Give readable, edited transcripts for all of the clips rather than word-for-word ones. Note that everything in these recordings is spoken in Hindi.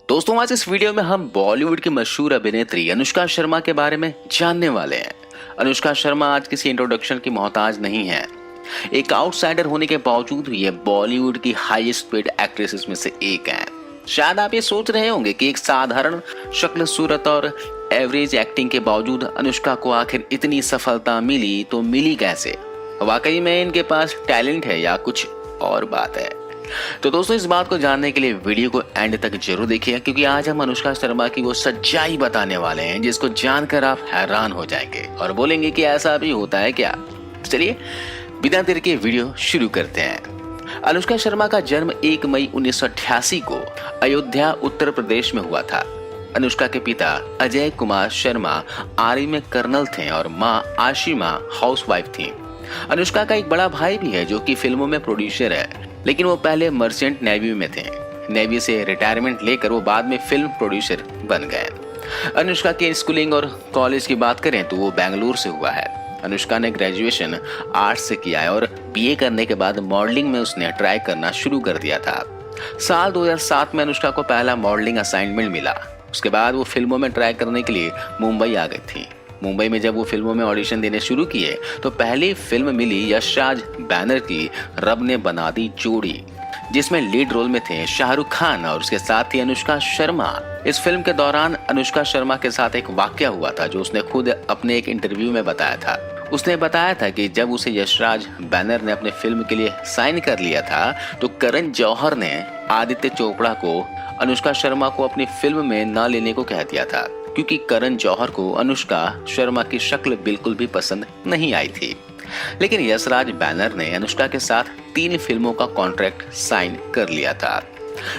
दोस्तों आज इस वीडियो में हम बॉलीवुड की मशहूर अभिनेत्री अनुष्का शर्मा के बारे में जानने वाले हैं। अनुष्का शर्मा आज किसी इंट्रोडक्शन की मोहताज नहीं है। एक आउटसाइडर होने के बावजूद ये बॉलीवुड की हाईएस्ट पेड एक्ट्रेसेस में से एक हैं। शायद आप ये सोच रहे होंगे कि एक साधारण शक्ल सूरत और एवरेज एक्टिंग के बावजूद अनुष्का को आखिर इतनी सफलता मिली तो मिली कैसे। वाकई में इनके पास टैलेंट है या कुछ और बात है। तो दोस्तों इस बात को जानने के लिए वीडियो को एंड तक जरूर देखिए, क्योंकि आज हम अनुष्का शर्मा की वो सच्चाई बताने वाले हैं जिसको जानकर आप हैरान हो जाएंगे और बोलेंगे कि ऐसा भी होता है क्या। चलिए बिना देर के वीडियो शुरू करते हैं। अनुष्का शर्मा का जन्म 1 मई 1988 को अयोध्या उत्तर प्रदेश में हुआ था। अनुष्का के पिता अजय कुमार शर्मा आर्मी में कर्नल थे और माँ आशिमा हाउसवाइफ थी। अनुष्का का एक बड़ा भाई भी है जो कि फिल्मों में प्रोड्यूसर है, लेकिन वो पहले मर्चेंट नेवी में थे। नेवी से रिटायरमेंट लेकर वो बाद में फिल्म प्रोड्यूसर बन गए। अनुष्का की स्कूलिंग और कॉलेज की बात करें तो वो बेंगलुरु से हुआ है। अनुष्का ने ग्रेजुएशन आर्ट्स से किया है और बीए करने के बाद मॉडलिंग में उसने ट्राई करना शुरू कर दिया था। साल 2007 में अनुष्का को पहला मॉडलिंग असाइनमेंट मिला। उसके बाद वो फिल्मों में ट्राई करने के लिए मुंबई आ गई थी। मुंबई में जब वो फिल्मों में ऑडिशन देने शुरू किए तो पहली फिल्म मिली यशराज बैनर की रब ने बना दी जोड़ी, जिसमें लीड रोल में थे शाहरुख खान और उसके साथ ही अनुष्का शर्मा। इस फिल्म के दौरान अनुष्का शर्मा के साथ एक वाकया हुआ था जो उसने खुद अपने एक इंटरव्यू में बताया था। उसने बताया था कि जब उसे यशराज बैनर ने अपने फिल्म के लिए साइन कर लिया था तो करण जौहर ने आदित्य चोपड़ा को अनुष्का शर्मा को अपनी फिल्म में न लेने को कह दिया था, क्योंकि करण जौहर को अनुष्का शर्मा की शक्ल बिल्कुल भी पसंद नहीं आई थी। लेकिन यशराज बैनर ने अनुष्का के साथ 3 फिल्मों का कॉन्ट्रैक्ट साइन कर लिया था।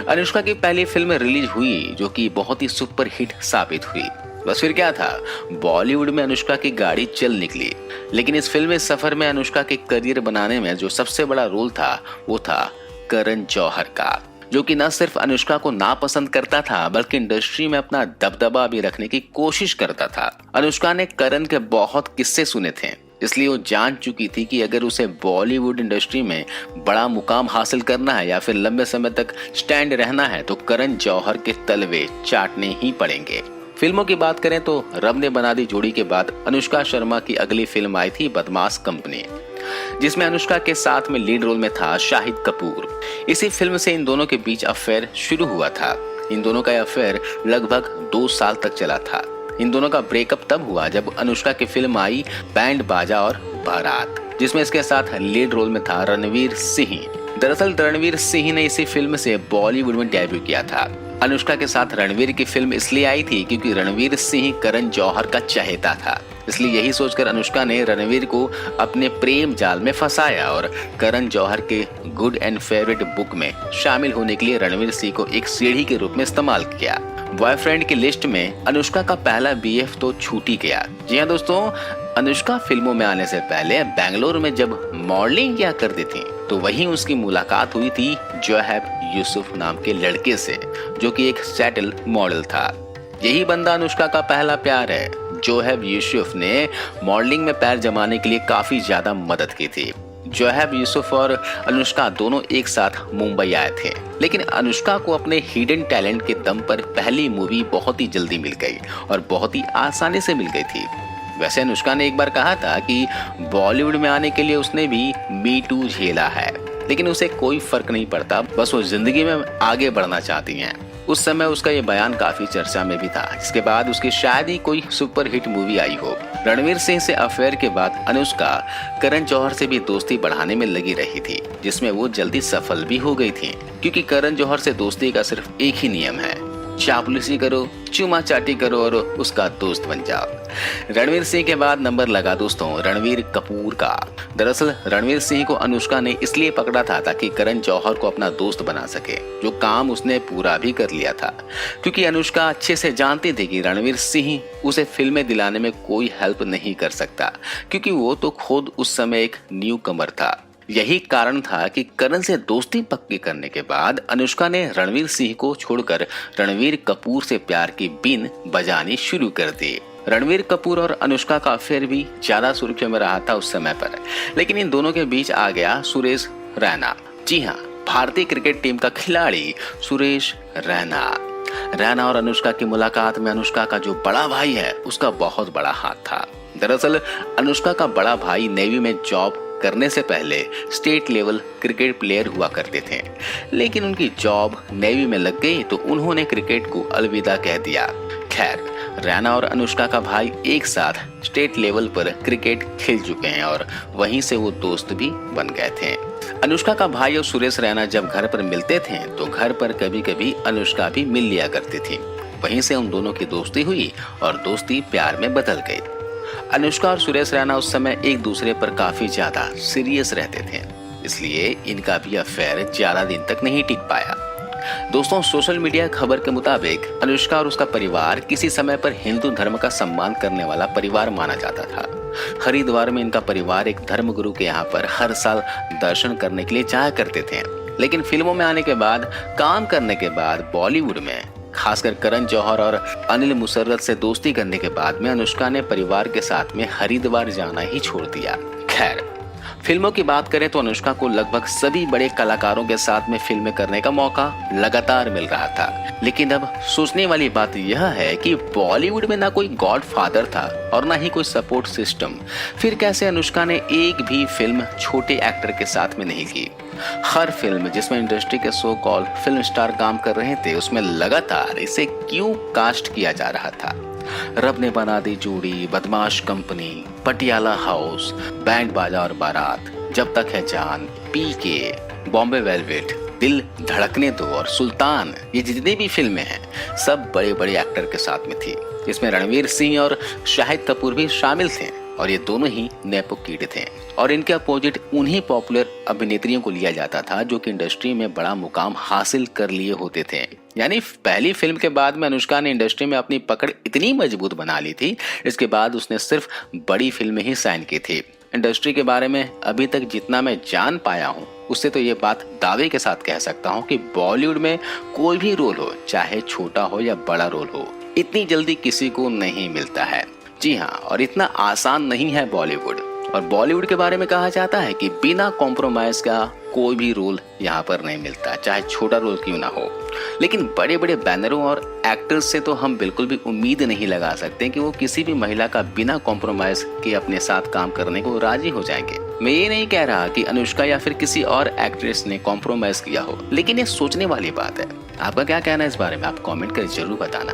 अनुष्का की पहली फिल्म रिलीज हुई जो कि बहुत ही सुपर हिट साबित हुई। बस फिर क्या था, बॉलीवुड में अनुष्का की गाड़ी चल निकली। लेकिन इस फिल्मी सफर में अनुष्का के करियर बनाने में जो सबसे बड़ा रोल था वो था करण जौहर का, जो कि न सिर्फ अनुष्का को नापसंद करता था बल्कि इंडस्ट्री में अपना दबदबा भी रखने की कोशिश करता था। अनुष्का ने करण के बहुत किस्से सुने थे, इसलिए वो जान चुकी थी कि अगर उसे बॉलीवुड इंडस्ट्री में बड़ा मुकाम हासिल करना है या फिर लंबे समय तक स्टैंड रहना है तो करण जौहर के तलवे चाटने ही पड़ेंगे। फिल्मों की बात करें तो रब ने बना दी जोड़ी के बाद अनुष्का शर्मा की अगली फिल्म आई थी बदमाश कंपनी, जिसमें अनुष्का के साथ में लीड रोल में था शाहिद कपूर। इसी फिल्म से इन दोनों के बीच अफेयर शुरू हुआ था। इन दोनों का अफेयर लगभग 2 साल तक चला था। इन दोनों का ब्रेकअप तब हुआ जब अनुष्का की फिल्म आई बैंड बाजा और बारात, जिसमें इसके साथ लीड रोल में था रणवीर सिंह। दरअसल रणवीर सिंह ने इसी फिल्म से बॉलीवुड में डेब्यू किया था। अनुष्का के साथ रणवीर की फिल्म इसलिए आई थी क्योंकि रणवीर सिंह करण जौहर का चहेता था, इसलिए यही सोचकर अनुष्का ने रणवीर को अपने प्रेम जाल में फंसाया और करण जौहर के गुड एंड फेवरेट बुक में शामिल होने के लिए रणवीर सिंह को एक सीढ़ी के रूप में इस्तेमाल किया। बॉयफ्रेंड की लिस्ट में अनुष्का का पहला बीएफ तो छूट ही गया। जी हाँ दोस्तों, अनुष्का फिल्मों में आने से पहले बेंगलुरु में जब मॉडलिंग किया करती थी तो वहीं उसकी मुलाकात हुई थी जोहेब यूसुफ नाम के लड़के से, जो कि एक सेटल मॉडल था। यही बंदा अनुष्का का पहला प्यार है। जोहेब यूसुफ ने मॉडलिंग में पैर जमाने के लिए काफी ज्यादा मदद की थी। जोहेब यूसुफ और अनुष्का दोनों एक साथ मुंबई आए थे, लेकिन अनुष्का को अपने हिडन टैलेंट के दम पर पहली मूवी बहुत ही जल्दी मिल गई और बहुत ही आसानी से मिल गई थी। वैसे अनुष्का ने एक बार कहा था कि बॉलीवुड में आने के लिए उसने भी मी टू झेला है, लेकिन उसे कोई फर्क नहीं पड़ता, बस वो जिंदगी में आगे बढ़ना चाहती हैं। उस समय उसका ये बयान काफी चर्चा में भी था। इसके बाद उसकी शायद ही कोई सुपर हिट मूवी आई हो। रणवीर सिंह से अफेयर के बाद अनुष्का करण जौहर से भी दोस्ती बढ़ाने में लगी रही थी, जिसमें वो जल्दी सफल भी हो गई थी, क्योंकि करण जौहर से दोस्ती का सिर्फ एक ही नियम है, चापलूसी करो, चूमा चाटी करो और उसका दोस्त बन जाओ। रणवीर सिंह के बाद नंबर लगा दोस्तों रणवीर कपूर का। दरअसल रणवीर सिंह को अनुष्का ने इसलिए पकड़ा था ताकि करण जौहर को अपना दोस्त बना सके, जो काम उसने पूरा भी कर लिया था, क्योंकि अनुष्का अच्छे से जानती थी कि रणवीर सिंह उसे फिल्में दिलाने में कोई हेल्प नहीं कर सकता, क्योंकि वो तो खुद उस समय एक न्यू कमर था। यही कारण था कि करण से दोस्ती पक्की करने के बाद अनुष्का ने रणवीर सिंह को छोड़कर रणवीर कपूर से प्यार की बीन बजानी शुरू कर दी। रणवीर कपूर और अनुष्का का अफेयर भी ज्यादा सुर्खियों में रहा था उस समय पर, लेकिन इन दोनों के बीच आ गया सुरेश रैना। जी हाँ, भारतीय क्रिकेट टीम का खिलाड़ी सुरेश रैना। रैना और अनुष्का की मुलाकात में अनुष्का का जो बड़ा भाई है उसका बहुत बड़ा हाथ था। दरअसल अनुष्का का बड़ा भाई नेवी में जॉब करने से पहले स्टेट लेवल क्रिकेट प्लेयर हुआ करते थे, लेकिन उनकी जॉब नेवी में लग गई तो उन्होंने क्रिकेट को अलविदा कह दिया। खैर, रैना और अनुष्का का भाई एक साथ स्टेट लेवल पर क्रिकेट खेल चुके हैं और वहीं से वो दोस्त भी बन गए थे। अनुष्का का भाई और सुरेश रैना जब घर पर मिलते थे तो घर पर कभी कभी अनुष्का भी मिल लिया करती थी। वहीं से उन दोनों की दोस्ती हुई और दोस्ती प्यार में बदल गई। अनुष्का और सुरेश रैना उस समय एक दूसरे पर काफी ज्यादा सीरियस रहते थे, इसलिए इनका भी अफेयर ज्यादा दिन तक नहीं टिक पाया। दोस्तों, सोशल मीडिया खबर के मुताबिक अनुष्का और उसका परिवार किसी समय पर हिंदू धर्म का सम्मान करने वाला परिवार माना जाता था। हरिद्वार में इनका परिवार एक धर्मगुरु के यहाँ पर हर साल दर्शन करने के लिए जाया करते थे, लेकिन फिल्मों में आने के बाद, काम करने के बाद बॉलीवुड में खासकर करण जौहर और अनिल मुसर्रत से दोस्ती करने के बाद में अनुष्का ने परिवार के साथ में हरिद्वार जाना ही छोड़ दिया। खैर, फिल्मों की बात करें तो अनुष्का को लगभग सभी बड़े कलाकारों के साथ में फिल्में करने का मौका लगातार मिल रहा था, लेकिन अब सोचने वाली बात यह है कि बॉलीवुड में ना कोई गॉडफादर था और ना ही कोई सपोर्ट सिस्टम, फिर कैसे अनुष्का ने एक भी फिल्म छोटे एक्टर के साथ में नहीं की। हर फिल्म जिसमें इंडस्ट्री के सो कॉल फिल्म स्टार काम कर रहे थे उसमें लगातार इसे क्यों कास्ट किया जा रहा था। रब ने बना दी जोड़ी, बदमाश कंपनी, पटियाला हाउस, बैंड बाजा और बारात, जब तक है जान, पीके, बॉम्बे वेलवेट, दिल धड़कने दो और सुल्तान, ये जितनी भी फिल्में हैं सब बड़े बड़े एक्टर के साथ में थी। इसमें रणवीर सिंह और शाहिद कपूर भी शामिल थे और ये दोनों ही नेपो किड थे और इनके अपोजिट उन्हीं पॉपुलर अभिनेत्रियों को लिया जाता था जो कि इंडस्ट्री में बड़ा मुकाम हासिल कर लिए होते थे। यानी पहली फिल्म के बाद में अनुष्का ने इंडस्ट्री में अपनी पकड़ इतनी मजबूत बना ली थी, इसके बाद उसने सिर्फ बड़ी फिल्में ही साइन की थी। इंडस्ट्री के बारे में अभी तक जितना मैं जान पाया हूँ उससे तो ये बात दावे के साथ कह सकता हूँ कि बॉलीवुड में कोई भी रोल हो, चाहे छोटा हो या बड़ा रोल हो, इतनी जल्दी किसी को नहीं मिलता है। जी हाँ, और इतना आसान नहीं है बॉलीवुड। और बॉलीवुड के बारे में कहा जाता है कि बिना कॉम्प्रोमाइज का कोई भी रोल यहाँ पर नहीं मिलता, चाहे छोटा रोल क्यों ना हो। लेकिन बड़े बड़े बैनरों और एक्टर्स से तो हम बिल्कुल भी उम्मीद नहीं लगा सकते कि वो किसी भी महिला का बिना कॉम्प्रोमाइज के अपने साथ काम करने को राजी हो जाएंगे। मैं ये नहीं कह रहा कि अनुष्का या फिर किसी और एक्ट्रेस ने कॉम्प्रोमाइज किया हो, लेकिन ये सोचने वाली बात है। आपका क्या कहना है इस बारे में, आप कॉमेंट कर जरूर बताना।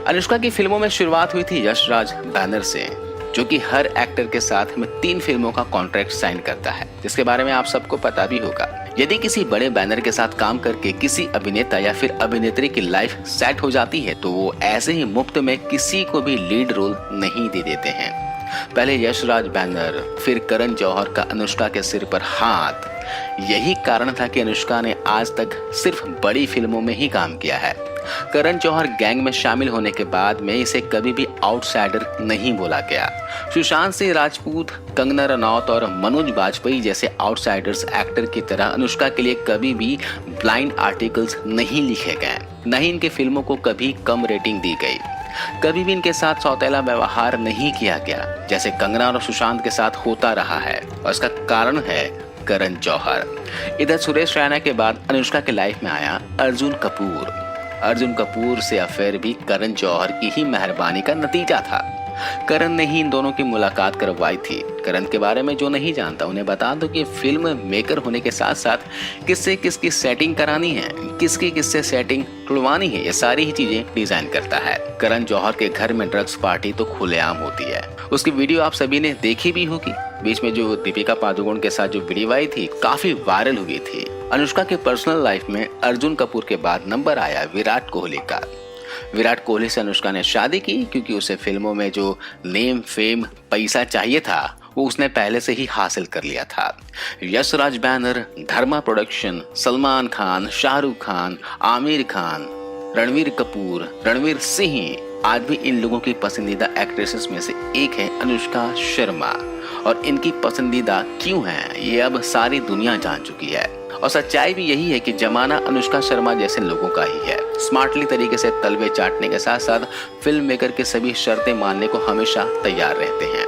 अनुष्का की फिल्मों में शुरुआत हुई थी यश राज बैनर से, जो कि हर एक्टर के साथ में 3 फिल्मों का कॉन्ट्रैक्ट साइन करता है, जिसके बारे में आप सबको पता भी होगा। यदि किसी बड़े बैनर के साथ काम करके किसी अभिनेता या फिर अभिनेत्री की लाइफ सेट हो जाती है तो वो ऐसे ही मुफ्त में किसी को भी लीड रोल नहीं दे देते हैं। पहले यश राज बैनर, फिर करण जौहर का अनुष्का के सिर पर हाथ। यही कारण था कि अनुष्का ने आज तक सिर्फ बड़ी फिल्मों में ही काम किया है। करण जौहर गैंग में शामिल होने के बाद में इसे कभी भी आउटसाइडर नहीं बोला गया। सुशांत सिंह राजपूत, कंगना रनौत और मनोज बाजपेयी जैसे आउटसाइडर्स एक्टर की तरह अनुष्का के लिए कभी भी ब्लाइंड आर्टिकल्स नहीं लिखे गए, न ही इनके फिल्मों को कभी कम रेटिंग दी गई। कभी भी इनके साथ सौतेला व्यवहार नहीं किया गया, जैसे कंगना और सुशांत के साथ होता रहा है, और इसका कारण है करण जौहर। इधर सुरेश रैना के बाद अनुष्का के लाइफ में आया अर्जुन कपूर। अर्जुन कपूर से अफेयर भी करण जौहर की ही मेहरबानी का नतीजा था। करण ने ही इन दोनों की मुलाकात करवाई थी। करण के बारे में जो नहीं जानता उन्हें बता दो कि फिल्म मेकर होने के साथ साथ किससे किसकी सेटिंग करानी है, किसकी किससे सेटिंग तुड़वानी है, ये सारी ही चीजें डिजाइन करता है। करण जौहर के घर में ड्रग्स पार्टी तो खुलेआम होती है। उसकी वीडियो आप सभी ने देखी भी होगी। बीच में जो दीपिका पादुकोण के साथ जो वीडियो आई थी काफी वायरल हुई थी। अनुष्का के पर्सनल लाइफ में अर्जुन कपूर के बाद नंबर आया विराट कोहली का। विराट कोहली से अनुष्का ने शादी की क्योंकि उसे फिल्मों में जो नेम, फेम, पैसा चाहिए था वो उसने पहले से ही हासिल कर लिया था। यश राज बैनर, धर्मा प्रोडक्शन, सलमान खान, शाहरुख खान, आमिर खान, रणवीर कपूर, रणवीर सिंह, आज भी इन लोगों की पसंदीदा एक्ट्रेसेस में से एक है अनुष्का शर्मा। और इनकी पसंदीदा क्यों है ये अब सारी दुनिया जान चुकी है। और सच्चाई भी यही है कि जमाना अनुष्का शर्मा जैसे लोगों का ही है। स्मार्टली तरीके से तलवे चाटने के साथ साथ फिल्म मेकर के सभी शर्तें मानने को हमेशा तैयार रहते हैं।